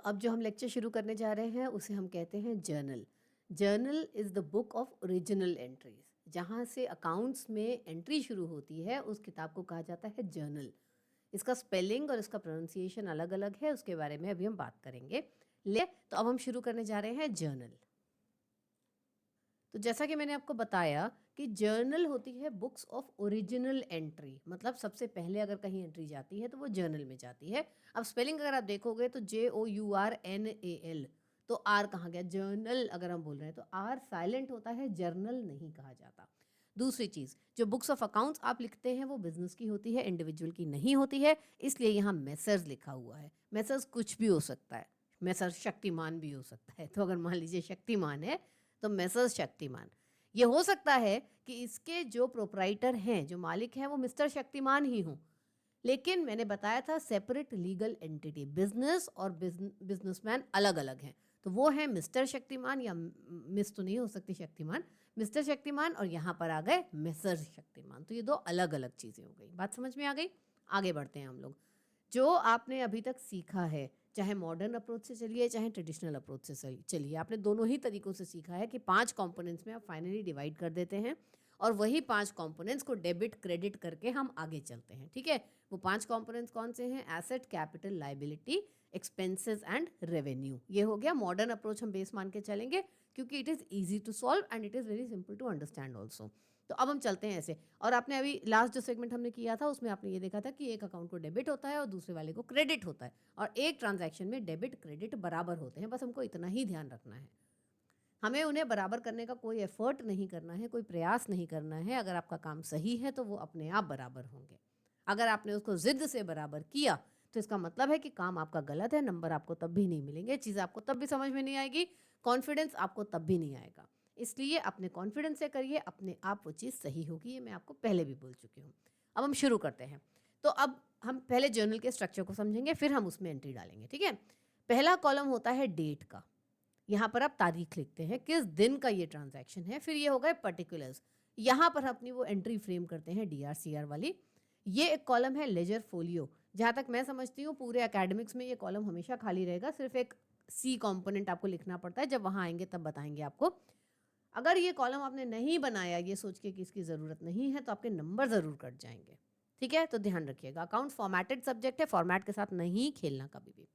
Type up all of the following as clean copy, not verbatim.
अब जो हम लेक्चर शुरू करने जा रहे हैं उसे हम कहते हैं journal. Journal is the book of original entries. जहाँ से अकाउंट्स में एंट्री शुरू होती है उस किताब को कहा जाता है जर्नल। इसका स्पेलिंग और इसका प्रोनाउंसिएशन अलग अलग है, उसके बारे में अभी हम बात करेंगे। तो अब हम शुरू करने जा रहे हैं जर्नल। तो जैसा कि मैंने आपको बताया कि जर्नल होती है बुक्स ऑफ ओरिजिनल एंट्री, मतलब सबसे पहले अगर कहीं एंट्री जाती है तो वो जर्नल में जाती है। अब स्पेलिंग अगर आप देखोगे तो JOURNAL, तो आर कहाँ गया? जर्नल अगर हम बोल रहे हैं तो आर साइलेंट होता है, जर्नल नहीं कहा जाता। दूसरी चीज़, जो बुक्स ऑफ अकाउंट्स आप लिखते हैं वो बिजनेस की होती है, इंडिविजुअल की नहीं होती है, इसलिए यहाँ मेसर्स लिखा हुआ है। मेसर्स कुछ भी हो सकता है, मेसर्स शक्तिमान भी हो सकता है। तो अगर मान लीजिए शक्तिमान है तो मेसर्स शक्तिमान। ये हो सकता है कि इसके जो प्रोप्राइटर हैं, जो मालिक हैं, वो मिस्टर शक्तिमान ही हों, लेकिन मैंने बताया था सेपरेट लीगल एंटिटी, बिजनेस और बिजनेसमैन अलग अलग हैं। तो वो है मिस्टर शक्तिमान, या मिस तो नहीं हो सकती शक्तिमान, मिस्टर शक्तिमान, और यहाँ पर आ गए मिसर शक्तिमान। तो ये दो अलग अलग चीज़ें हो गई। बात समझ में आ गई? आगे बढ़ते हैं हम लोग। जो आपने अभी तक सीखा है, चाहे मॉडर्न अप्रोच से चलिए चाहे ट्रेडिशनल अप्रोच से चलिए, आपने दोनों ही तरीकों से सीखा है कि 5 कंपोनेंट्स में आप फाइनली डिवाइड कर देते हैं और वही 5 कंपोनेंट्स को डेबिट क्रेडिट करके हम आगे चलते हैं। ठीक है, वो 5 कंपोनेंट्स कौन से हैं? Asset, capital, liability, expenses and revenue. ये हो गया मॉडर्न अप्रोच, हम बेस मान के चलेंगे क्योंकि it is easy to solve and it is very simple to understand also. तो अब हम चलते हैं ऐसे। और आपने अभी लास्ट जो सेगमेंट हमने किया था उसमें आपने ये देखा था कि एक अकाउंट को डेबिट होता है और दूसरे वाले को क्रेडिट होता है, और एक ट्रांजैक्शन में डेबिट क्रेडिट बराबर होते हैं। बस हमको इतना ही ध्यान रखना है, हमें उन्हें बराबर करने का कोई एफर्ट नहीं करना है, कोई प्रयास नहीं करना है। अगर आपका काम सही है तो वो अपने आप बराबर होंगे। अगर आपने उसको जिद से बराबर किया तो इसका मतलब है कि काम आपका गलत है, नंबर आपको तब भी नहीं मिलेंगे, चीज़ आपको तब भी समझ में नहीं आएगी, कॉन्फिडेंस आपको तब भी नहीं आएगा। इसलिए अपने कॉन्फिडेंस से करिए, अपने आप वो चीज़ सही होगी। ये मैं आपको पहले भी बोल चुकी हूँ। अब हम शुरू करते हैं। तो अब हम पहले जर्नल के स्ट्रक्चर को समझेंगे, फिर हम उसमें एंट्री डालेंगे। ठीक है, पहला कॉलम होता है डेट का। यहाँ पर आप तारीख लिखते हैं, किस दिन का ये ट्रांजैक्शन है। फिर ये हो गए पर्टिकुलर्स, यहाँ पर अपनी वो एंट्री फ्रेम करते हैं DRCR वाली। ये एक कॉलम है लेजर फोलियो। जहाँ तक मैं समझती हूँ पूरे एकेडमिक्स में ये कॉलम हमेशा खाली रहेगा, सिर्फ एक C कंपोनेंट आपको लिखना पड़ता है। जब वहाँ आएंगे तब बताएंगे आपको। अगर ये कॉलम आपने नहीं बनाया ये सोच के कि इसकी ज़रूरत नहीं है तो आपके नंबर ज़रूर कट जाएंगे। ठीक है, तो ध्यान रखिएगा। अकाउंट फॉर्मेटेड सब्जेक्ट है, फॉर्मेट के साथ नहीं खेलना कभी भी।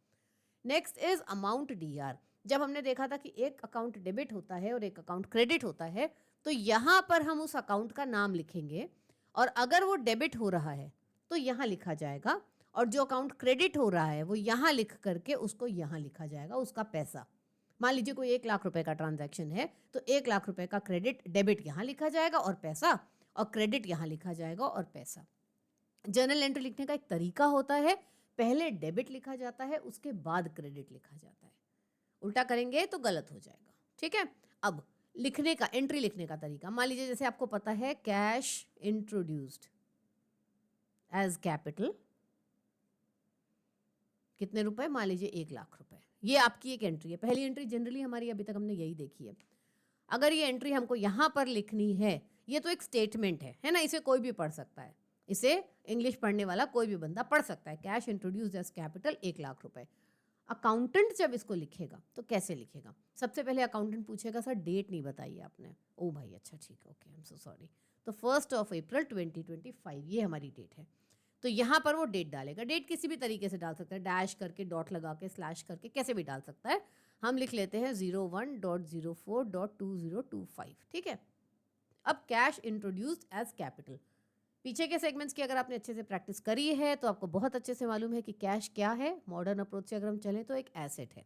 Next is amount DR। जब हमने देखा था कि एक अकाउंट डेबिट होता है और एक अकाउंट क्रेडिट होता है, तो यहाँ पर हम उस अकाउंट का नाम लिखेंगे, और अगर वो डेबिट हो रहा है तो यहाँ लिखा जाएगा, और जो अकाउंट क्रेडिट हो रहा है वो यहाँ लिख करके उसको यहाँ लिखा जाएगा, उसका पैसा। मान लीजिए कोई 1 लाख रुपए का ट्रांजैक्शन है तो 1 लाख रुपए का क्रेडिट डेबिट यहाँ लिखा जाएगा और पैसा, और क्रेडिट यहाँ लिखा जाएगा और पैसा। जर्नल एंट्री लिखने का एक तरीका होता है, पहले डेबिट लिखा जाता है उसके बाद क्रेडिट लिखा जाता है। उल्टा करेंगे तो गलत हो जाएगा। ठीक है, अब लिखने का, एंट्री लिखने का तरीका, मान लीजिए जैसे आपको पता है कैश इंट्रोड्यूस्ड एज कैपिटल, कितने रुपए? मान लीजिए 1 लाख रुपए। ये आपकी एक एंट्री है, पहली एंट्री जनरली हमारी अभी तक हमने यही देखी है। अगर ये एंट्री हमको यहाँ पर लिखनी है, ये तो एक स्टेटमेंट है ना, इसे कोई भी पढ़ सकता है, इसे इंग्लिश पढ़ने वाला कोई भी बंदा पढ़ सकता है। Cash introduced as capital 1 lakh रुपए। अकाउंटेंट जब इसको लिखेगा तो कैसे लिखेगा? सबसे पहले अकाउंटेंट पूछेगा सर डेट नहीं बताई आपने। ओ भाई अच्छा ठीक है, okay, I am so sorry. तो 1 अप्रैल 2025 ये हमारी डेट है। तो यहाँ पर वो डेट डालेगा। डेट किसी भी तरीके से डाल सकता है, डैश करके, डॉट लगा के, स्लैश करके, कैसे भी डाल सकता है। हम लिख लेते हैं 01.04.2025। ठीक है, अब कैश इंट्रोड्यूस्ड एज कैपिटल। पीछे के सेगमेंट्स की अगर आपने अच्छे से प्रैक्टिस करी है तो आपको बहुत अच्छे से मालूम है कि कैश क्या है। मॉडर्न अप्रोच से अगर हम चलें तो एक एसेट है।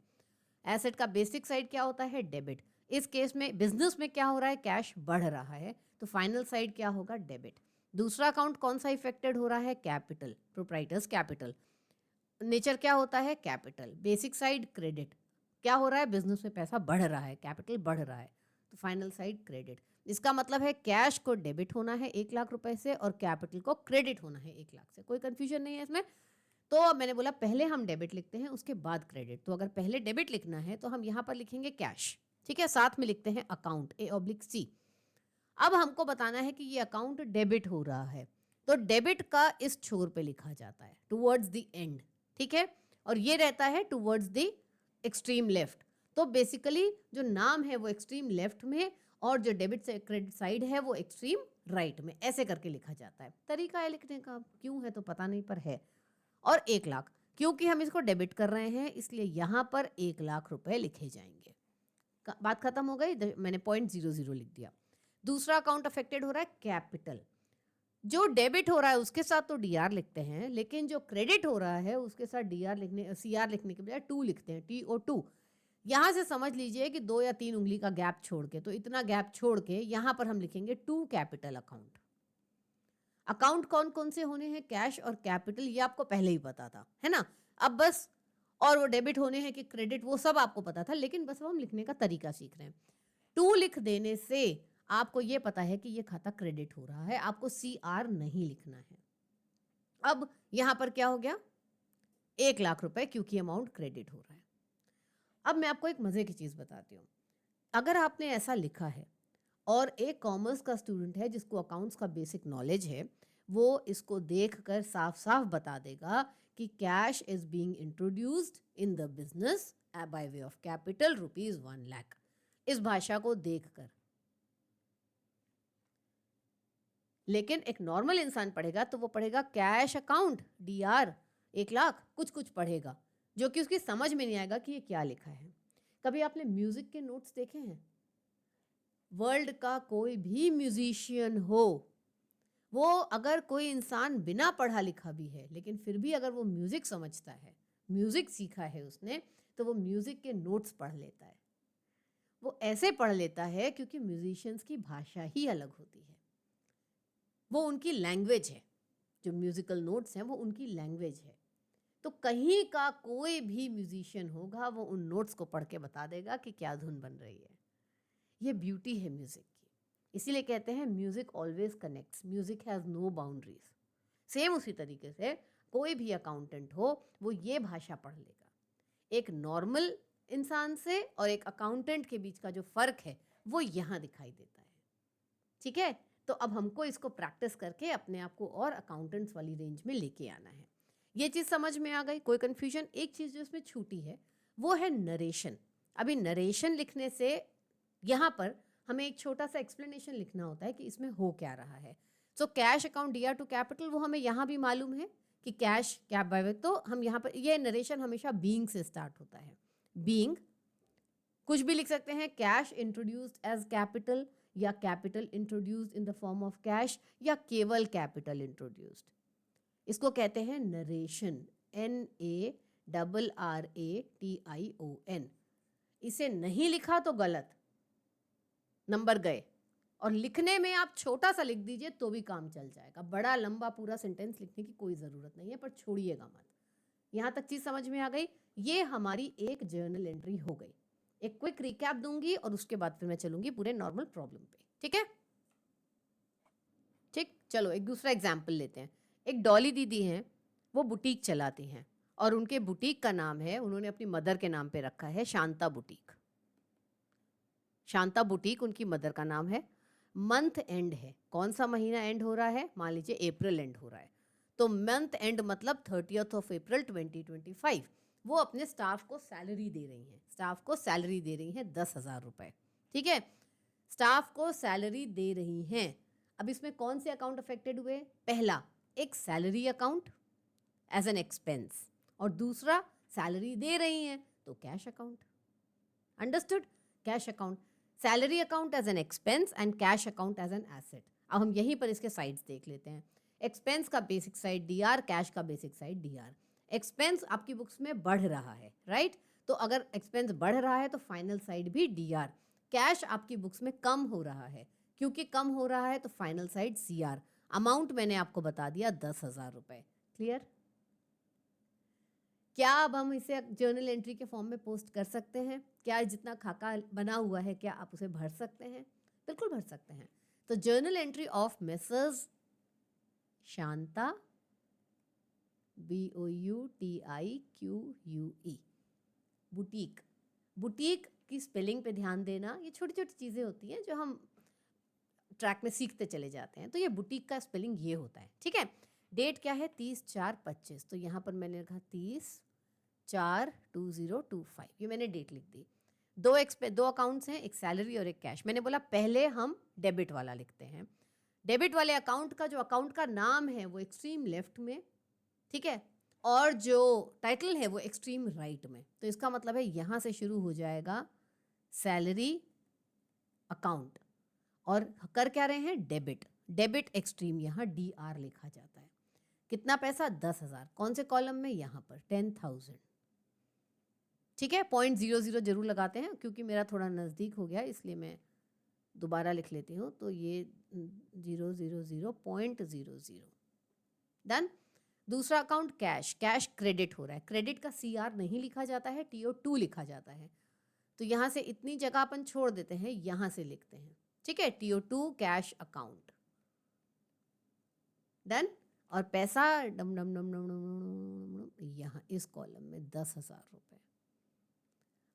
एसेट का बेसिक साइड क्या होता है? डेबिट। इस केस में बिजनेस में क्या हो रहा है? कैश बढ़ रहा है, तो फाइनल साइड क्या होगा? डेबिट। दूसरा अकाउंट कौन सा इफेक्टेड हो रहा है? Capital, proprietors capital. नेचर क्या होता है? कैपिटल। बेसिक साइड क्रेडिट, क्या हो रहा है? बिजनेस में पैसा बढ़ रहा है, कैपिटल बढ़ रहा है, तो फाइनल साइड क्रेडिट। इसका मतलब है कैश को डेबिट होना है 1 लाख रुपए से और कैपिटल को क्रेडिट होना है 1 लाख से। कोई कंफ्यूजन नहीं है इसमें। तो अब मैंने बोला पहले हम डेबिट लिखते हैं उसके बाद क्रेडिट। तो अगर पहले डेबिट लिखना है तो हम यहाँ पर लिखेंगे कैश, ठीक है, साथ में लिखते हैं अकाउंट A/C। अब हमको बताना है कि ये अकाउंट डेबिट हो रहा है, तो डेबिट का इस छोर पे लिखा जाता है, टुवर्ड्स द एंड। ठीक है, और ये रहता है टुवर्ड्स द एक्सट्रीम लेफ्ट। तो बेसिकली जो नाम है वो एक्सट्रीम लेफ्ट में और जो डेबिट से क्रेडिट साइड है वो एक्सट्रीम राइट में, ऐसे करके लिखा जाता है। तरीका है लिखने का, क्यों है तो पता नहीं पर है। और 1,00,000, क्योंकि हम इसको डेबिट कर रहे हैं इसलिए यहाँ पर 1,00,000 रुपए लिखे जाएंगे। बात खत्म हो गई, मैंने 0.00 लिख दिया। दूसरा अकाउंट अफेक्टेड हो रहा है कैपिटल। जो डेबिट हो रहा है उसके साथ तो डीआर लिखते हैं, लेकिन जो क्रेडिट हो रहा है उसके साथ डीआर लिखने, सीआर लिखने के बजाय 2 लिखते हैं, TO2। यहां से समझ लीजिए कि 2 या 3 उंगली का गैप छोड़ के, तो इतना गैप छोड़ के यहां पर हम लिखेंगे 2 कैपिटल अकाउंट। अकाउंट कौन कौन से होने हैं, कैश और कैपिटल, ये आपको पहले ही पता था, है ना। अब बस, और वो डेबिट होने हैं कि क्रेडिट, वो सब आपको पता था, लेकिन बस वो हम लिखने का तरीका सीख रहे हैं। 2 लिख देने से आपको ये पता है कि ये खाता क्रेडिट हो रहा है, आपको CR नहीं लिखना है। अब यहां पर क्या हो गया, 1,00,000 रुपए, क्योंकि अमाउंट क्रेडिट हो रहा है। अब मैं आपको एक मजे की चीज बताती हूँ। अगर आपने ऐसा लिखा है और एक कॉमर्स का स्टूडेंट है जिसको अकाउंट्स का बेसिक नॉलेज है, वो इसको देखकर साफ साफ बता देगा कि cash is being introduced in the business by way of capital ₹1,00,000। इस भाषा को देखकर। लेकिन एक नॉर्मल इंसान पढ़ेगा तो वो पढ़ेगा कैश अकाउंट डीआर 1,00,000, कुछ कुछ पढ़ेगा, जो कि उसकी समझ में नहीं आएगा कि ये क्या लिखा है। कभी आपने म्यूजिक के नोट्स देखे हैं? वर्ल्ड का कोई भी म्यूजिशियन हो, वो अगर कोई इंसान बिना पढ़ा लिखा भी है लेकिन फिर भी अगर वो म्यूजिक समझता है, म्यूजिक सीखा है उसने, तो वो म्यूजिक के नोट्स पढ़ लेता है। वो ऐसे पढ़ लेता है क्योंकि म्यूजिशियंस की भाषा ही अलग होती है, वो उनकी लैंग्वेज है। जो म्यूजिकल नोट्स हैं वो उनकी लैंग्वेज है। तो कहीं का कोई भी म्यूजिशियन होगा वो उन नोट्स को पढ़ के बता देगा कि क्या धुन बन रही है। ये ब्यूटी है म्यूजिक की। इसीलिए कहते हैं music always connects, music has no boundaries. Same उसी तरीके से कोई भी अकाउंटेंट हो वो ये भाषा पढ़ लेगा। एक नॉर्मल इंसान से और एक अकाउंटेंट के बीच का जो फर्क है वो यहाँ दिखाई देता है। ठीक है, तो अब हमको इसको प्रैक्टिस करके अपने आप को और अकाउंटेंट्स वाली रेंज में लेके आना है। ये चीज़ समझ में आ गई? कोई कन्फ्यूजन? एक चीज़ जो इसमें छूटी है वो है नरेशन। अभी नरेशन लिखने से यहाँ पर हमें एक छोटा सा एक्सप्लेनेशन लिखना होता है कि इसमें हो क्या रहा है। So cash account DR to capital, वो हमें यहाँ भी मालूम है कि कैश क्या बाय, तो हम यहाँ पर ये नरेशन हमेशा बीइंग से स्टार्ट होता है। बीइंग कुछ भी लिख सकते हैं, कैश इंट्रोड्यूस्ड एज कैपिटल, या capital introduced in the form of cash, या केवल कैपिटल इंट्रोड्यूस्ड। इसको कहते हैं नरेशन, NARRATION। इसे नहीं लिखा तो गलत, नंबर गए। और लिखने में आप छोटा सा लिख दीजिए तो भी काम चल जाएगा। बड़ा लंबा पूरा सेंटेंस लिखने की कोई ज़रूरत नहीं है, पर छोड़िएगा मत। यहाँ तक चीज़ समझ में आ गई? ये हमारी एक जर्नल एंट्री हो गई। एक क्विक रिकैप दूंगी और उसके बाद फिर मैं चलूंगी पूरे नॉर्मल प्रॉब्लम पे। ठीक है, ठीक, चलो एक दूसरा एग्जाम्पल लेते हैं। एक डॉली दीदी हैं, वो बुटीक चलाती हैं और उनके बुटीक का नाम है, उन्होंने अपनी मदर के नाम पे रखा है, शांता बुटीक। शांता बुटीक उनकी मदर का नाम है। मंथ एंड है, कौन सा महीना एंड हो रहा है? मान लीजिए अप्रैल एंड हो रहा है, तो मंथ एंड मतलब 30th of April 2025। वो अपने स्टाफ को सैलरी दे रही हैं, स्टाफ को सैलरी दे रही हैं 10,000 रुपए। ठीक है, स्टाफ को सैलरी दे रही हैं। अब इसमें कौन से अकाउंट अफेक्टेड हुए? पहला, एक salary account as an expense, और दूसरा सैलरी दे रही हैं तो cash account. Understood? Cash account, salary account as an expense and cash account as an asset. अब हम यहीं पर इसके साइड्स देख लेते हैं। एक्सपेंस का बेसिक साइड डीआर, कैश का बेसिक साइड डीआर। एक्सपेंस आपकी बुक्स में बढ़ रहा है, राइट? तो अगर एक्सपेंस बढ़ रहा है तो फाइनल साइड भी डीआर। कैश आपकी बुक्स में कम हो रहा है, क्योंकि कम हो रहा है तो फाइनल साइड सीआर। अमाउंट मैंने आपको बता दिया 10,000 रुपए। क्लियर? क्या अब हम इसे जर्नल एंट्री के फॉर्म में पोस्ट कर सकते हैं? क्या जितना खाका बना हुआ है क्या आप उसे भर सकते हैं? बिल्कुल भर सकते हैं। तो journal entry of Mrs Shanta, BOUTIQUE, boutique. Boutique की स्पेलिंग पे ध्यान देना, ये छोटी छोटी चीज़ें होती हैं जो हम ट्रैक में सीखते चले जाते हैं। तो ये बुटीक का स्पेलिंग ये होता है। ठीक है, डेट क्या है? 30/4/25। तो यहाँ पर मैंने लिखा 30 4/2025, ये मैंने डेट लिख दी। दो अकाउंट्स हैं, एक सैलरी और एक कैश। मैंने बोला पहले हम डेबिट वाला लिखते हैं। डेबिट वाले अकाउंट का जो अकाउंट का नाम है वो एक्सट्रीम लेफ्ट में, ठीक है, और जो टाइटल है वो एक्सट्रीम राइट में। तो इसका मतलब है यहाँ से शुरू हो जाएगा सैलरी अकाउंट, और कर क्या रहे हैं, डेबिट। डेबिट एक्सट्रीम, यहाँ DR लिखा जाता है। कितना पैसा, 10,000। कौन से कॉलम में, यहाँ पर 10,000, ठीक है। 0.00 जरूर लगाते हैं, क्योंकि मेरा थोड़ा नज़दीक हो गया इसलिए मैं दोबारा लिख लेती हूँ। तो ये 000.00 डन। दूसरा अकाउंट कैश, कैश क्रेडिट हो रहा है। क्रेडिट का CR नहीं लिखा जाता है, TO2 लिखा जाता है। तो यहाँ से इतनी जगह अपन छोड़ देते हैं, यहाँ से लिखते हैं, ठीक है, TO2 कैश अकाउंट, डन। और पैसा डम डम डम डम डम यहाँ इस कॉलम में 10,000 रुपये।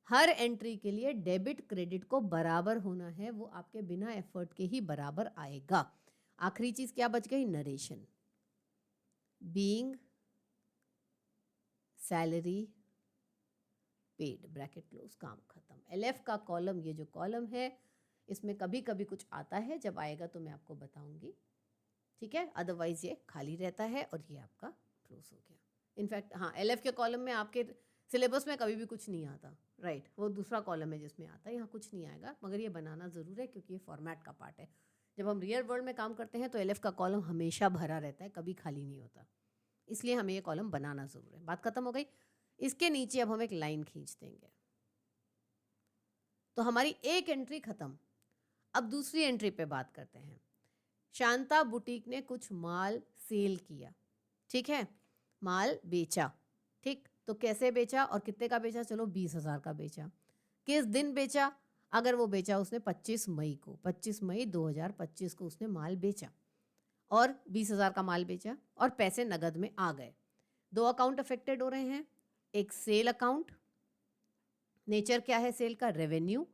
हर एंट्री के लिए डेबिट क्रेडिट को बराबर होना है, वो आपके बिना एफर्ट के ही बराबर आएगा। आखिरी चीज क्या बच गई, narration. Being salary paid, bracket close, काम खत्म। LF का कॉलम, ये जो कॉलम है इसमें कभी कभी कुछ आता है, जब आएगा तो मैं आपको बताऊंगी, ठीक है। अदरवाइज ये खाली रहता है और ये आपका क्लोज हो गया। इनफैक्ट हाँ, LF के कॉलम में आपके सिलेबस में कभी भी कुछ नहीं आता, राइट, वो दूसरा कॉलम है जिसमें आता है, यहाँ कुछ नहीं आएगा, मगर ये बनाना ज़रूर है क्योंकि ये फॉर्मेट का पार्ट है। जब हम रियल वर्ल्ड में काम करते हैं तो LF का कॉलम हमेशा भरा रहता है, कभी खाली नहीं होता, इसलिए हमें ये कॉलम बनाना ज़रूर है। बात खत्म हो गई। इसके नीचे अब हम एक लाइन खींच देंगे, तो हमारी एक एंट्री खत्म। अब दूसरी एंट्री पे बात करते हैं। शांता बुटीक ने कुछ माल सेल किया, ठीक है, माल बेचा, ठीक। तो कैसे बेचा और कितने का बेचा, चलो 20,000 का बेचा। किस दिन बेचा, अगर वो बेचा उसने 25 मई को, 25 मई 2025 को उसने माल बेचा और 20,000 का माल बेचा और पैसे नगद में आ गए। दो अकाउंट अफेक्टेड हो रहे हैं, एक सेल अकाउंट, नेचर क्या है सेल का, रेवेन्यू,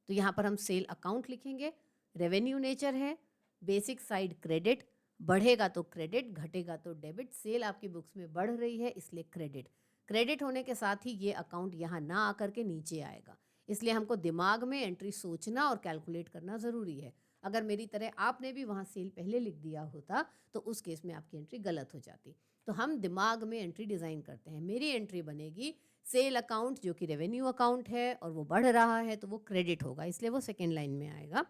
तो यहाँ पर हम सेल अकाउंट लिखेंगे। रेवेन्यू नेचर है, बेसिक साइड क्रेडिट, बढ़ेगा तो क्रेडिट, घटेगा तो डेबिट। सेल आपकी बुक्स में बढ़ रही है इसलिए क्रेडिट। क्रेडिट होने के साथ ही ये अकाउंट यहाँ ना आकर के नीचे आएगा, इसलिए हमको दिमाग में एंट्री सोचना और कैलकुलेट करना ज़रूरी है। अगर मेरी तरह आपने भी वहाँ सेल पहले लिख दिया होता तो उस केस में आपकी एंट्री गलत हो जाती। तो हम दिमाग में एंट्री डिज़ाइन करते हैं। मेरी एंट्री बनेगी सेल अकाउंट जो कि रेवेन्यू अकाउंट है और वो बढ़ रहा है तो वो क्रेडिट होगा, इसलिए वो सेकेंड लाइन में आएगा।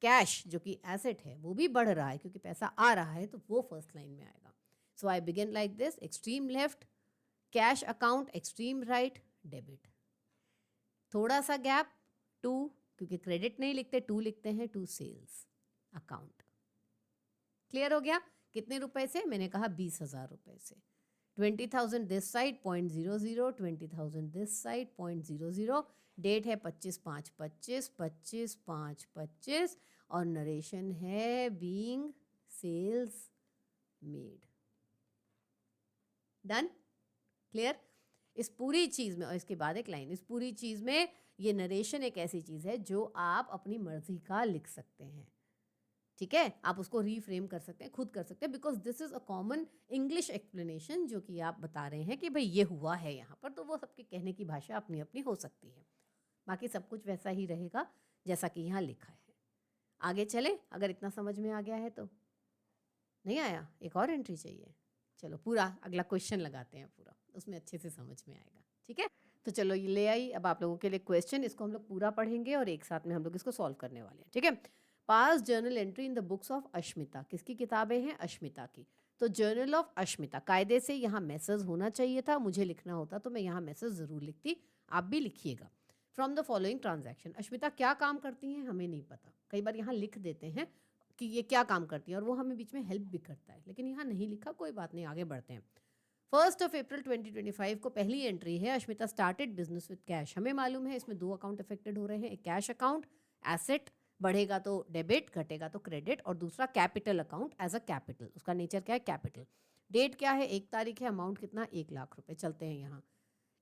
कैश जो कि एसेट है वो भी बढ़ रहा है क्योंकि पैसा आ रहा है तो वो फर्स्ट लाइन में आएगा। So I begin like this, extreme left cash account, extreme right debit, थोड़ा सा गैप 2, क्योंकि क्रेडिट नहीं लिखते 2 लिखते हैं, 2 सेल्स अकाउंट। क्लियर हो गया। कितने रुपए से, मैंने कहा 20,000 रुपए से। 20,000 this side 0.00, 20,000 this side 0.00। Date है 25/5/25, 25/5/25 और नरेशन है being sales made. Done, clear. इस पूरी चीज़ में, और इसके बाद एक लाइन, इस पूरी चीज़ में ये नरेशन एक ऐसी चीज़ है जो आप अपनी मर्जी का लिख सकते हैं, ठीक है। आप उसको रीफ्रेम कर सकते हैं, खुद कर सकते हैं, because this is a common English explanation जो कि आप बता रहे हैं कि भाई ये हुआ है यहाँ पर, तो वो सबके कहने की भाषा अपनी अपनी हो सकती है। बाकी सब कुछ वैसा ही रहेगा जैसा कि यहाँ लिखा है। आगे चले, अगर इतना समझ में आ गया है तो। नहीं आया, एक और एंट्री चाहिए, चलो पूरा अगला क्वेश्चन लगाते हैं, पूरा उसमें अच्छे से समझ में आएगा, ठीक है। तो चलो ये ले आई अब आप लोगों के लिए क्वेश्चन, इसको हम लोग पूरा पढ़ेंगे और एक साथ में हम लोग इसको सॉल्व करने वाले हैं, ठीक है। पास journal entry in the books of Ashmita, किसकी किताबें हैं, अश्मिता की। तो जर्नल ऑफ अश्मिता, कायदे से यहाँ मैसेज होना चाहिए था, मुझे लिखना होता तो मैं यहाँ मैसेज ज़रूर लिखती, आप भी लिखिएगा। From the following transaction, Ashmita क्या काम करती हैं हमें नहीं पता, कई बार यहाँ लिख देते हैं कि ये क्या काम करती है और वो हमें बीच में हेल्प भी करता है, लेकिन यहाँ नहीं लिखा, कोई बात नहीं, आगे बढ़ते हैं। 1 अप्रैल 2025 को पहली एंट्री है, Ashmita started business with cash. हमें मालूम है इसमें दो अकाउंट अफेक्टेड हो रहे हैं, एक कैश अकाउंट एसेट, बढ़ेगा तो डेबिट, घटेगा तो क्रेडिट, और दूसरा capital account as a capital, उसका नेचर क्या है, कैपिटल। डेट क्या है, 1 तारीख है, अमाउंट कितना, 1 लाख रुपए। चलते हैं यहाँ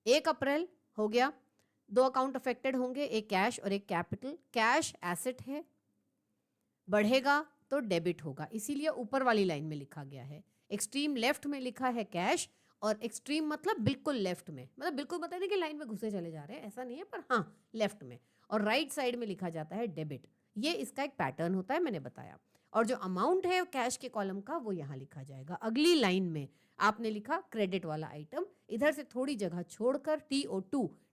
1 अप्रैल हो गया, दो अकाउंट अफेक्टेड होंगे, एक कैश और एक कैपिटल। कैश एसेट है, बढ़ेगा तो डेबिट होगा, इसीलिए ऊपर वाली लाइन में लिखा गया है। एक्सट्रीम लेफ्ट में लिखा है कैश और एक्सट्रीम मतलब बिल्कुल लेफ्ट में, मतलब बिल्कुल मतलब नहीं कि लाइन में घुसे चले जा रहे हैं, ऐसा नहीं है, पर हाँ लेफ्ट में। और राइट साइड में लिखा जाता है डेबिट। ये इसका एक पैटर्न होता है, मैंने बताया। और जो अमाउंट है कैश के कॉलम का वो यहाँ लिखा जाएगा। अगली लाइन में आपने लिखा क्रेडिट वाला आइटम, इधर से थोड़ी जगह छोड़कर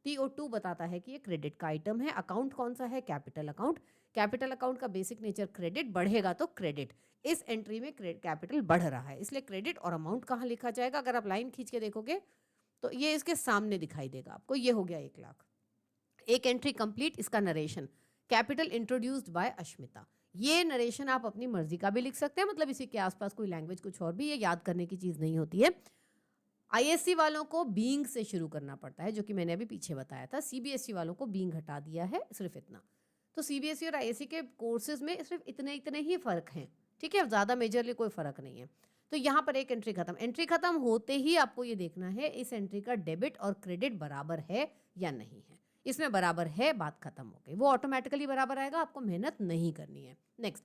TO2 बताता है कि ये क्रेडिट का आइटम है। अकाउंट कौन सा है? Capital account. कैपिटल अकाउंट का बेसिक नेचर क्रेडिट, बढ़ेगा तो क्रेडिट। इस एंट्री में कैपिटल बढ़ रहा है, इसलिए क्रेडिट। और अमाउंट कहाँ लिखा जाएगा? अगर आप लाइन खींच के देखोगे तो ये इसके सामने दिखाई देगा आपको। ये हो गया 1,00,000। एक एंट्री कंप्लीट। इसका narration, capital introduced by Ashmita. ये नरेशन आप अपनी मर्जी का भी लिख सकते हैं, मतलब इसी के आसपास कोई लैंग्वेज कुछ और भी, ये याद करने की चीज़ नहीं होती है। ISC वालों को बीइंग से शुरू करना पड़ता है, जो कि मैंने अभी पीछे बताया था। CBSE वालों को बीइंग हटा दिया है, सिर्फ इतना। तो CBSE और ISC के कोर्सेज में सिर्फ इतने इतने ही फ़र्क हैं, ठीक है, ज़्यादा मेजरली कोई फ़र्क नहीं है। तो यहाँ पर एक एंट्री खत्म। एंट्री खत्म होते ही आपको ये देखना है इस एंट्री का डेबिट और क्रेडिट बराबर है या नहीं है। इसमें बराबर है, बात खत्म हो गई। वो ऑटोमेटिकली बराबर आएगा, आपको मेहनत नहीं करनी है। Next,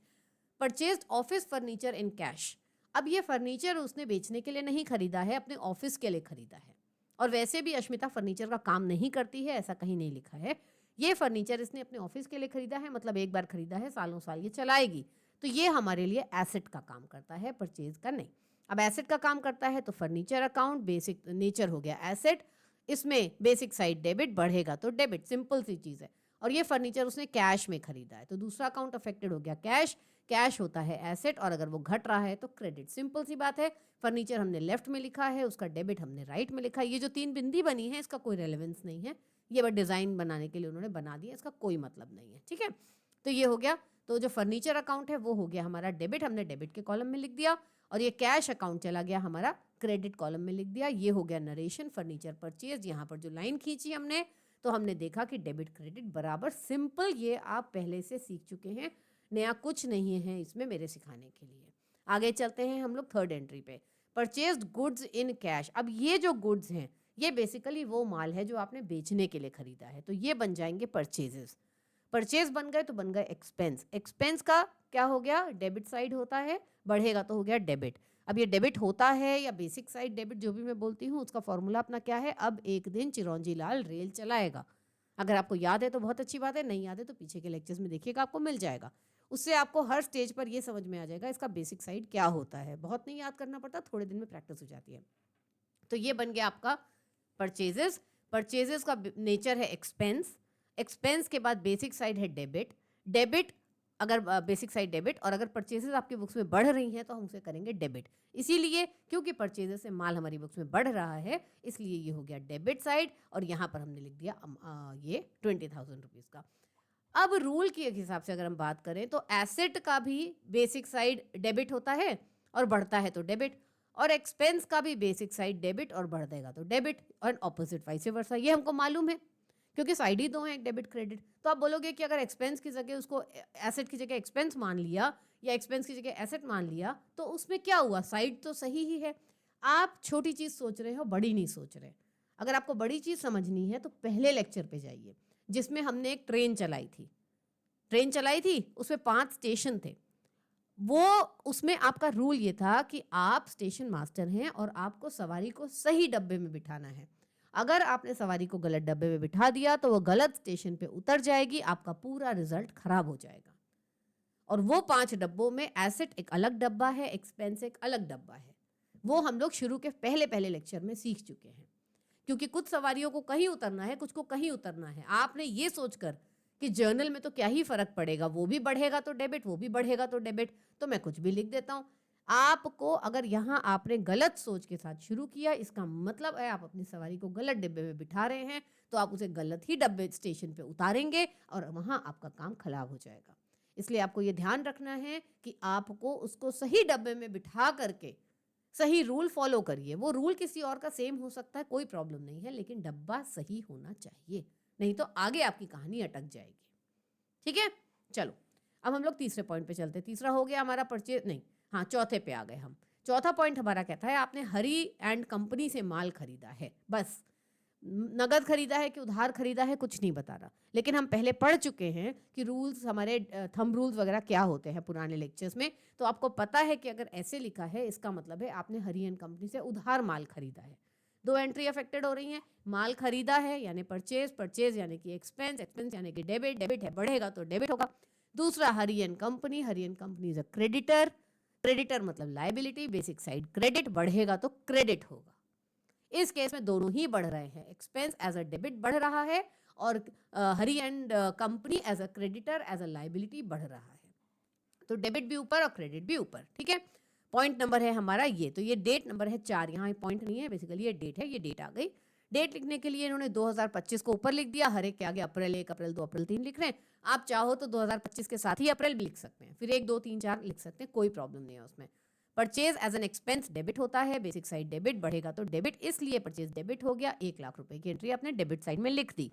purchased office furniture in cash. अब ये फर्नीचर उसने बेचने के लिए नहीं खरीदा है, अपने ऑफिस के लिए खरीदा है। और वैसे भी अश्मिता फर्नीचर का काम नहीं करती है, ऐसा कहीं नहीं लिखा है। ये फर्नीचर इसने अपने ऑफिस के लिए खरीदा है, मतलब एक बार खरीदा है, सालों साल ये चलाएगी। तो ये हमारे लिए एसेट का काम करता है, परचेज का नहीं। अब एसेट का काम करता है तो फर्नीचर अकाउंट बेसिक नेचर हो गया एसेट, इसमें बेसिक साइड डेबिट, बढ़ेगा तो डेबिट, सिंपल सी चीज़ है। और ये फर्नीचर उसने कैश में खरीदा है, तो दूसरा अकाउंट अफेक्टेड हो गया कैश। कैश होता है एसेट, और अगर वो घट रहा है तो क्रेडिट, सिंपल सी बात है। फर्नीचर हमने लेफ्ट में लिखा है, उसका डेबिट हमने राइट में लिखा है। ये जो 3 बिंदी बनी है इसका कोई रेलेवेंस नहीं है, ये बस डिज़ाइन बनाने के लिए उन्होंने बना दिया, इसका कोई मतलब नहीं है, ठीक है। तो ये हो गया। तो जो फर्नीचर अकाउंट है वो हो गया हमारा डेबिट, हमने डेबिट के कॉलम में लिख दिया। और ये कैश अकाउंट चला गया हमारा क्रेडिट कॉलम में लिख दिया। ये हो गया नरेशन, फर्नीचर परचेज। यहाँ पर जो लाइन खींची हमने, तो हमने देखा कि डेबिट क्रेडिट बराबर, सिंपल। ये आप पहले से सीख चुके हैं, नया कुछ नहीं है इसमें मेरे सिखाने के लिए। आगे चलते हैं हम लोग थर्ड एंट्री पे, परचेज्ड गुड्स इन कैश। अब ये जो गुड्स हैं ये बेसिकली वो माल है जो आपने बेचने के लिए खरीदा है, तो ये बन जाएंगे परचेजेस। परचेज बन गए तो बन गए एक्सपेंस। एक्सपेंस का क्या हो गया? डेबिट साइड होता है, बढ़ेगा तो हो गया डेबिट। अब ये डेबिट होता है या बेसिक साइड डेबिट, जो भी मैं बोलती हूँ, उसका फॉर्मूला अपना क्या है? अब एक दिन चिरौंजी लाल रेल चलाएगा। अगर आपको याद है तो बहुत अच्छी बात है, नहीं याद है तो पीछे के लेक्चर्स में देखिएगा, आपको मिल जाएगा। उससे आपको हर स्टेज पर ये समझ में आ जाएगा इसका बेसिक साइड क्या होता है। बहुत नहीं याद करना पड़ता, थोड़े दिन में प्रैक्टिस हो जाती है। तो ये बन गया आपका परचेजेस। परचेजेस का नेचर है एक्सपेंस। एक्सपेंस के बाद बेसिक साइड है डेबिट। डेबिट, अगर बेसिक साइड डेबिट, और अगर परचेजेस आपकी बुक्स में बढ़ रही हैं तो हम उसे करेंगे डेबिट। इसीलिए क्योंकि परचेजेस से माल हमारी बुक्स में बढ़ रहा है, इसलिए ये हो गया डेबिट साइड। और यहाँ पर हमने लिख दिया ये 20,000 रुपीज़ का। अब रूल के हिसाब से अगर हम बात करें तो एसेट का भी बेसिक साइड डेबिट होता है और बढ़ता है तो डेबिट, और एक्सपेंस का भी बेसिक साइड डेबिट और बढ़ देगा तो डेबिट, और ऑपोजिट वाइस वर्सा। ये हमको मालूम है क्योंकि साइड ही दो हैं, एक डेबिट क्रेडिट। तो आप बोलोगे कि अगर एक्सपेंस की जगह उसको एसेट की जगह एक्सपेंस मान लिया या एक्सपेंस की जगह एसेट मान लिया तो उसमें क्या हुआ? साइड तो सही ही है। आप छोटी चीज़ सोच रहे हो, बड़ी नहीं सोच रहे। अगर आपको बड़ी चीज़ समझनी है तो पहले लेक्चर पे जाइए, जिसमें हमने एक ट्रेन चलाई थी। उसमें 5 स्टेशन थे। वो, उसमें आपका रूल ये था कि आप स्टेशन मास्टर हैं और आपको सवारी को सही डब्बे में बिठाना है। अगर आपने सवारी को गलत डब्बे में बिठा दिया तो वो गलत स्टेशन पे उतर जाएगी, आपका पूरा रिजल्ट खराब हो जाएगा। और वो 5 डब्बों में एसेट एक अलग डब्बा है, एक्सपेंस एक अलग डब्बा है। वो हम लोग शुरू के पहले पहले लेक्चर में सीख चुके हैं। क्योंकि कुछ सवारियों को कहीं उतरना है, कुछ को कहीं उतरना है। आपने ये सोचकर कि जर्नल में तो क्या ही फर्क पड़ेगा, वो भी बढ़ेगा तो डेबिट, वो भी बढ़ेगा तो डेबिट, तो मैं कुछ भी लिख देता हूँ। आपको अगर यहाँ आपने गलत सोच के साथ शुरू किया, इसका मतलब है आप अपनी सवारी को गलत डिब्बे में बिठा रहे हैं, तो आप उसे गलत ही डब्बे स्टेशन पे उतारेंगे और वहाँ आपका काम खराब हो जाएगा। इसलिए आपको ये ध्यान रखना है कि आपको उसको सही डब्बे में बिठा करके सही रूल फॉलो करिए। वो रूल किसी और का सेम हो सकता है, कोई प्रॉब्लम नहीं है, लेकिन डब्बा सही होना चाहिए, नहीं तो आगे आपकी कहानी अटक जाएगी। ठीक है, चलो अब हम लोग तीसरे पॉइंट पे चलते हैं। तीसरा हो गया हमारा परचेज, नहीं, हाँ, चौथे पे आ गए हम। चौथा पॉइंट हमारा कहता है आपने हरी एंड कंपनी से माल खरीदा है। बस नगद खरीदा है कि उधार खरीदा है कुछ नहीं बता रहा, लेकिन हम पहले पढ़ चुके हैं कि रूल्स, हमारे थंब रूल्स वगैरह क्या होते हैं पुराने लेक्चर्स में। तो आपको पता है कि अगर ऐसे लिखा है इसका मतलब है आपने हरी एंड कंपनी से उधार माल खरीदा है। दो एंट्री अफेक्टेड हो रही हैं, माल खरीदा है यानी परचेज, परचेज यानी कि एक्सपेंस, एक्सपेंस यानी कि डेबिट, डेबिट है बढ़ेगा तो डेबिट होगा। दूसरा Hari and company, Hari and company is a creditor, creditor मतलब लायबिलिटी, बेसिक साइड क्रेडिट, बढ़ेगा तो क्रेडिट होगा। इस केस में दोनों ही बढ़ रहे हैं, एक्सपेंस एज अ डेबिट बढ़ रहा है और Hari and company as a creditor as a liability बढ़ रहा है। तो डेबिट भी ऊपर और क्रेडिट भी ऊपर, ठीक है। पॉइंट नंबर है हमारा ये, तो ये डेट नंबर है 4, यहाँ पॉइंट नहीं है, बेसिकली ये डेट है, ये डेट आ गई। डेट लिखने के लिए इन्होंने 2025 को ऊपर लिख दिया, हर एक के आगे अप्रैल 1, अप्रैल 2, अप्रैल 3 लिख रहे हैं। आप चाहो तो 2025 के साथ ही अप्रैल भी लिख सकते हैं, फिर 1, 2, 3, 4 लिख सकते हैं, कोई प्रॉब्लम नहीं है उसमें। Purchase as an expense debit होता है, बेसिक साइड डेबिट, बढ़ेगा तो डेबिट, इसलिए परचेज डेबिट हो गया। 1 लाख रुपए की एंट्री आपने डेबिट साइड में लिख दी।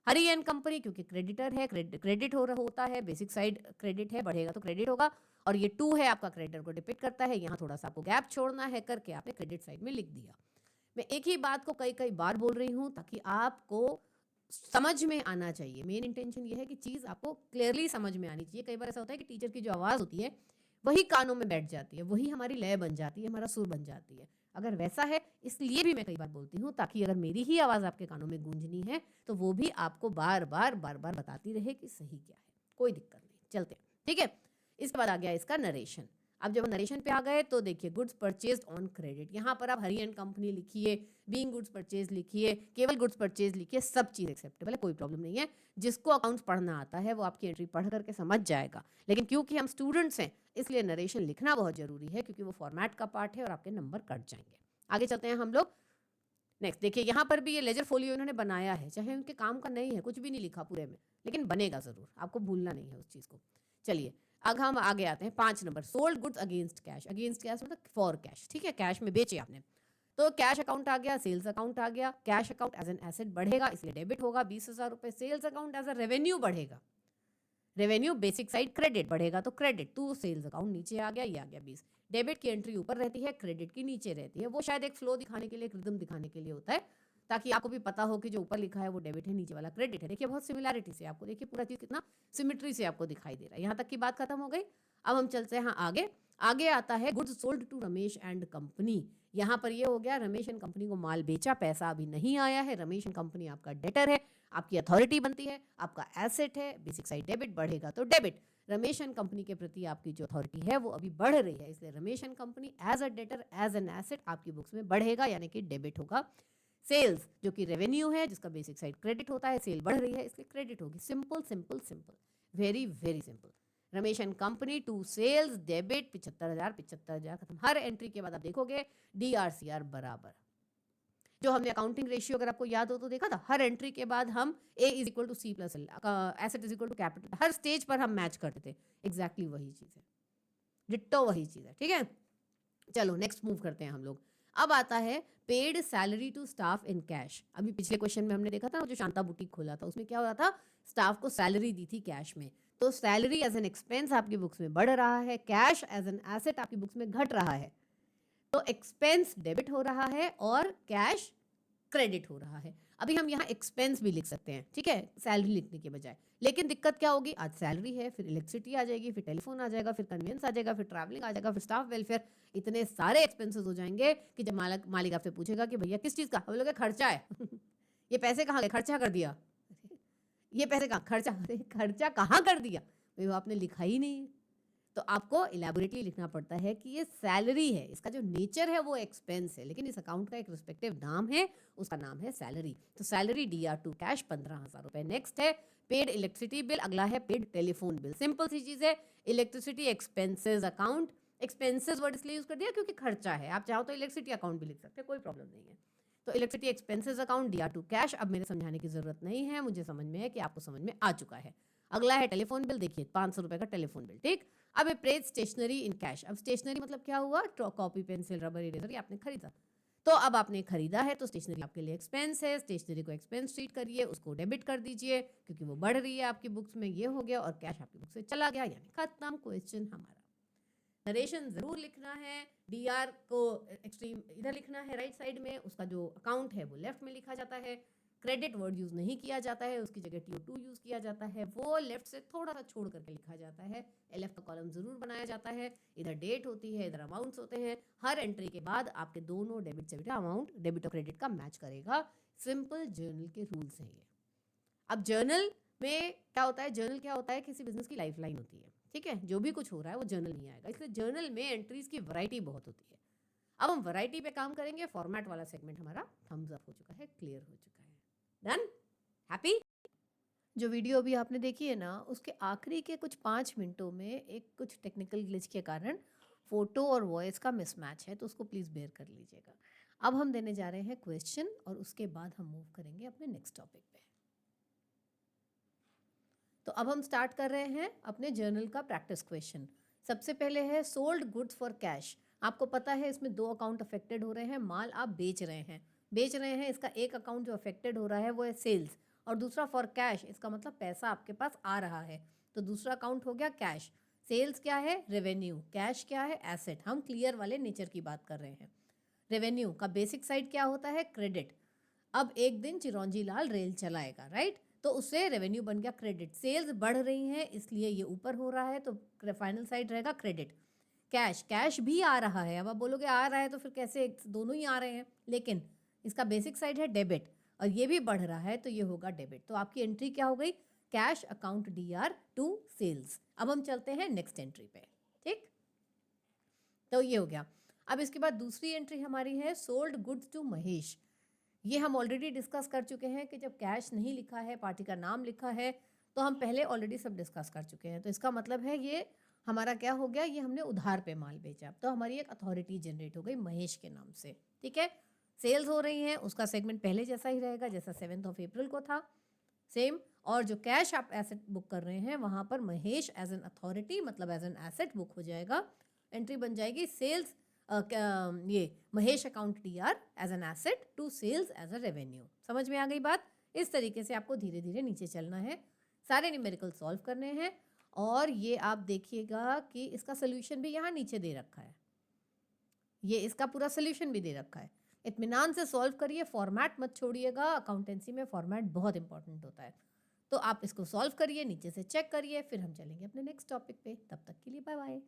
हरी एंड कंपनी क्योंकि क्रेडिटर है, क्रेडिट हो रहा होता है, बेसिक साइड क्रेडिट है, बढ़ेगा तो क्रेडिट होगा। और ये 2 है आपका, क्रेडिटर को डिपिक्ट करता है, यहाँ थोड़ा सा आपको गैप छोड़ना है करके आपने क्रेडिट साइड में लिख दिया। मैं एक ही बात को कई कई बार बोल रही हूँ ताकि आपको समझ में आना चाहिए। मेन इंटेंशन ये है कि चीज़ आपको क्लियरली समझ में आनी चाहिए। कई बार ऐसा होता है कि टीचर की जो आवाज़ होती है वही कानों में बैठ जाती है, वही हमारी लय बन जाती है, हमारा सुर बन जाती है। अगर वैसा है, इसलिए भी मैं कई बार बोलती हूँ ताकि अगर मेरी ही आवाज़ आपके कानों में गूंजनी है तो वो भी आपको बार बार बताती रहे कि सही क्या है। कोई दिक्कत नहीं, चलते हैं, ठीक है। इसके बाद आ गया इसका नरेशन। अब जब नरेशन पे आ गए तो देखिए, गुड्स परचेज्ड ऑन क्रेडिट, यहाँ पर आप हरी एंड कंपनी लिखिए, बीइंग गुड्स परचेज लिखिए, केवल गुड्स परचेज लिखिए, सब चीज़ एक्सेप्टेबल है, कोई प्रॉब्लम नहीं है। जिसको अकाउंट्स पढ़ना आता है वो आपकी एंट्री पढ़ करके समझ जाएगा, लेकिन क्योंकि हम स्टूडेंट्स हैं इसलिए नरेशन लिखना बहुत जरूरी है, क्योंकि वो फॉर्मेट का पार्ट है और आपके नंबर कट जाएंगे। आगे चलते हैं हम लोग। नेक्स्ट देखिए, यहाँ पर भी ये लेजर फोलियो इन्होंने बनाया है, चाहे उनके काम का नहीं है, कुछ भी नहीं लिखा पूरे में, लेकिन बनेगा जरूर, आपको भूलना नहीं है उस चीज़ को। चलिए अब हम आगे आते हैं 5 number, sold goods against cash. Against cash मतलब फॉर कैश, ठीक है, कैश में बेचे आपने, तो कैश अकाउंट आ गया, सेल्स अकाउंट आ गया। Cash account as an asset बढ़ेगा इसलिए डेबिट होगा 20,000 रुपए। Sales account as a revenue बढ़ेगा, रेवेन्यू बेसिक साइड क्रेडिट, बढ़ेगा तो क्रेडिट, तो सेल्स अकाउंट नीचे आ गया, ये आ गया 20। डेबिट की एंट्री ऊपर रहती है, क्रेडिट की नीचे रहती है, वो शायद एक फ्लो दिखाने के लिए, एक रिदम दिखाने के लिए होता है, ताकि आपको भी पता हो कि जो ऊपर लिखा है वो डेबिट है, नीचे वाला क्रेडिट है। देखिए बहुत सिमिलैरिटी से आपको, देखिए पूरा चीज कितना सिमिट्री से आपको दिखाई दे रहा है। यहाँ तक की बात खत्म हो गई। अब हम चलते हैं आगे। आगे आता है goods sold to Ramesh and company. यहाँ पर ये हो गया, रमेश एंड कंपनी को माल बेचा, पैसा अभी नहीं आया है, रमेश एंड कंपनी आपका डेटर है, आपकी अथॉरिटी बनती है, आपका एसेट है, बेसिक साइड डेबिट, बढ़ेगा तो डेबिट। रमेश एंड कंपनी के प्रति आपकी जो अथॉरिटी है वो अभी बढ़ रही है, इसलिए Ramesh and company as a debtor as an asset आपकी बुक्स में बढ़ेगा, यानी कि डेबिट होगा। सेल्स जो कि रेवेन्यू है, जिसका बेसिक साइड क्रेडिट होता है, सेल बढ़ रही है इसलिए क्रेडिट होगी। Simple simple simple, very very simple. Ramesh and company to sales debit 75,000, 75,000 खत्म। हर एंट्री के बाद आप देखोगे DRCR बराबर, जो हमने अकाउंटिंग रेशियो अगर आपको याद हो तो देखा था, हर एंट्री के बाद हम A is equal to C plus L, asset is equal to capital, हर स्टेज पर हम मैच करते थे। एग्जैक्टली वही चीज़ है, डिट्टो वही चीज़ है, ठीक है। चलो नेक्स्ट मूव करते हैं हम लोग। अब आता है paid salary to staff in cash. अभी पिछले क्वेश्चन में हमने देखा था जो शांता बुटीक खोला था उसमें क्या हो रहा था, स्टाफ को सैलरी दी थी कैश में, तो सैलरी एज एन एक्सपेंस आपकी बुक्स में बढ़ रहा है, कैश एज एन एसेट आपकी बुक्स में घट रहा है। तो एक्सपेंस डेबिट हो रहा है और कैश क्रेडिट हो रहा है। अभी हम यहाँ एक्सपेंस भी लिख सकते हैं, ठीक है, सैलरी लिखने के बजाय, लेकिन दिक्कत क्या होगी, आज सैलरी है, फिर इलेक्ट्रिसिटी आ जाएगी, फिर टेलीफोन आ जाएगा, फिर कन्वेंस आ जाएगा, फिर ट्रैवलिंग आ जाएगा, फिर स्टाफ वेलफेयर, इतने सारे एक्सपेंसेस हो जाएंगे कि जब मालिक आपसे पूछेगा कि भैया किस चीज़ का, हम लोग खर्चा है ये पैसे कहाँ गए, खर्चा कर दिया, ये पैसे कहाँ खर्चा, अरे खर्चा कहाँ कर दिया भाई, वो आपने लिखा ही नहीं है। तो आपको इलेबोरेटली लिखना पड़ता है कि ये सैलरी है, इसका जो नेचर है वो एक्सपेंस है, लेकिन इस अकाउंट का एक रिस्पेक्टिव नाम है, उसका नाम है सैलरी। तो सैलरी DR टू कैश 15,000 रुपए। नेक्स्ट है पेड इलेक्ट्रिसिटी बिल, अगला है पेड टेलीफोन बिल। सिंपल सी चीज है, electricity expenses account, expenses word इसलिए यूज कर दिया क्योंकि खर्चा है, आप चाहो तो इलेक्ट्रिसिटी अकाउंट भी लिख सकते हैं, कोई प्रॉब्लम नहीं है। तो electricity expenses account DR to cash, अब मेरे समझाने की जरूरत नहीं है, मुझे समझ में है कि आपको समझ में आ चुका है। अगला है टेलीफोन बिल, देखिए 500 रुपए का टेलीफोन बिल, ठीक। अब पेड स्टेशनरी इन कैश। अब स्टेशनरी मतलब क्या हुआ, कॉपी पेंसिल रबर इरेजर, ये आपने खरीदा, तो अब आपने खरीदा है तो स्टेशनरी आपके लिए एक्सपेंस है, स्टेशनरी को एक्सपेंस ट्रीट करिए, उसको डेबिट कर दीजिए क्योंकि वो बढ़ रही है आपकी बुक्स में, ये हो गया, और कैश आपकी बुक से चला गया, यानी खत्म क्वेश्चन हमारा। नरेशन जरूर लिखना है, DR को एक्सट्रीम इधर लिखना है राइट साइड में, उसका जो अकाउंट है वो लेफ्ट में लिखा जाता है, क्रेडिट वर्ड यूज़ नहीं किया जाता है, उसकी जगह TO2 यूज़ किया जाता है, वो लेफ्ट से थोड़ा सा छोड़ करके लिखा जाता है, LF का कॉलम ज़रूर बनाया जाता है, इधर डेट होती है, इधर अमाउंट्स होते हैं, हर एंट्री के बाद आपके दोनों डेबिट से बेटा अमाउंट डेबिट और क्रेडिट का मैच करेगा। सिंपल जर्नल के रूल्स हैं ये। अब जर्नल में क्या होता है, जर्नल क्या होता है, किसी बिजनेस की लाइफलाइन होती है, ठीक है, जो भी कुछ हो रहा है वो जर्नल में आएगा, इसलिए जर्नल में एंट्रीज की वैरायटी बहुत होती है। अब हम वैरायटी पे काम करेंगे, फॉर्मेट वाला सेगमेंट हमारा थम्स अप हो चुका है, क्लियर हो चुका है, डन, हैप्पी। जो वीडियो अभी आपने देखी है ना, उसके आखिरी के कुछ 5 मिनटों में एक कुछ टेक्निकल ग्लिच के कारण फोटो और वॉइस का मिसमैच है, तो उसको प्लीज़ बेयर कर लीजिएगा। अब हम देने जा रहे हैं क्वेश्चन और उसके बाद हम मूव करेंगे अपने नेक्स्ट टॉपिक पे। तो अब हम स्टार्ट कर रहे हैं अपने जर्नल का प्रैक्टिस क्वेश्चन। सबसे पहले है सोल्ड गुड्स फॉर कैश। आपको पता है इसमें 2 अकाउंट अफेक्टेड हो रहे हैं, माल आप बेच रहे हैं, इसका एक अकाउंट जो अफेक्टेड हो रहा है वो है सेल्स, और दूसरा फॉर कैश, इसका मतलब पैसा आपके पास आ रहा है, तो दूसरा अकाउंट हो गया कैश। सेल्स क्या है, रेवेन्यू, कैश क्या है, एसेट। हम क्लियर वाले नेचर की बात कर रहे हैं। रेवेन्यू का बेसिक साइड क्या होता है, क्रेडिट। अब एक दिन चिरौंजी लाल रेल चलाएगा, राइट, तो उससे रेवेन्यू बन गया क्रेडिट। सेल्स बढ़ रही हैं इसलिए ये ऊपर हो रहा है, तो फाइनल साइड रहेगा क्रेडिट। कैश, कैश भी आ रहा है, अब आप बोलोगे आ रहा है तो फिर कैसे, दोनों ही आ रहे हैं, लेकिन इसका बेसिक साइड है डेबिट और ये भी बढ़ रहा है, तो ये होगा डेबिट। तो आपकी एंट्री क्या हो गई, cash account DR to sales. अब हम चलते हैं नेक्स्ट एंट्री पे, ठीक, तो ये हो गया। अब इसके बाद दूसरी एंट्री हमारी है सोल्ड गुड्स टू महेश। ये हम ऑलरेडी डिस्कस कर चुके हैं कि जब कैश नहीं लिखा है, पार्टी का नाम लिखा है, तो हम पहले ऑलरेडी सब डिस्कस कर चुके हैं, तो इसका मतलब है ये हमारा क्या हो गया, ये हमने उधार पे माल बेचा, तो हमारी एक अथॉरिटी जनरेट हो गई महेश के नाम से, ठीक है। सेल्स हो रही हैं, उसका सेगमेंट पहले जैसा ही रहेगा जैसा 7 अप्रैल को था, सेम। और जो कैश आप एसेट बुक कर रहे हैं वहाँ पर महेश एज एन अथॉरिटी मतलब एज एन एसेट बुक हो जाएगा, एंट्री बन जाएगी सेल्स, ये Mahesh account DR as an asset to sales as a revenue. समझ में आ गई बात। इस तरीके से आपको धीरे धीरे नीचे चलना है, सारे न्यूमेरिकल सॉल्व करने हैं, और ये आप देखिएगा कि इसका सोल्यूशन भी यहाँ नीचे दे रखा है, ये इसका पूरा सोल्यूशन भी दे रखा है। इत्मीनान से सॉल्व करिए, फॉर्मेट मत छोड़िएगा, अकाउंटेंसी में फॉर्मेट बहुत इंपॉर्टेंट होता है। तो आप इसको सॉल्व करिए, नीचे से चेक करिए, फिर हम चलेंगे अपने नेक्स्ट टॉपिक पे। तब तक के लिए बाय बाय।